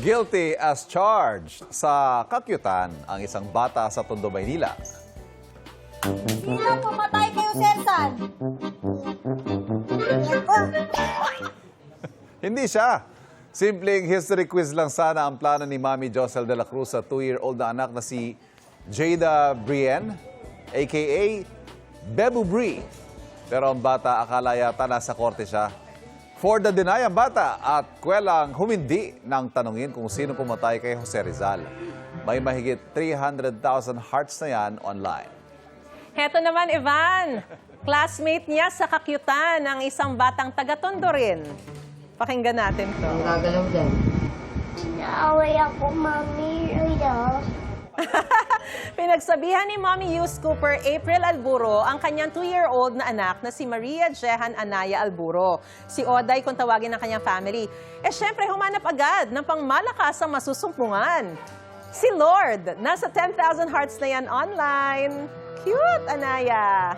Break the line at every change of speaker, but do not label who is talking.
Guilty as charged sa kakyutan ang isang bata sa Tondo, Maynila.
Sino pumatay kayo, Sersan?
Hindi siya. Simpleng history quiz lang sana ang plano ni Mami Josel de la Cruz sa 2-year-old na anak na si Jada Brienne, a.k.a. Bebu Bri. Pero ang bata akala yata nasa korte siya. For the deny ang bata at kwelang humindi nang tanungin kung sino pumatay kay Jose Rizal. May mahigit 300,000 hearts na yan online.
Heto naman, Ivan. Classmate niya sa kakyutan ng isang batang taga-Tondo rin. Pakinggan natin to.
Ang gagalaw dyan.
Naaway ako, Mami Rida.
Pinagsabihan ni Mommy Yus Cooper April Alburo ang kanyang 2-year-old na anak na si Maria Jehan Anaya Alburo. Si Oday kung tawagin ng kanyang family. Syempre humanap agad ng pangmalakasang masusumpungan. Si Lord, nasa 10,000 hearts na yan online. Cute, Anaya!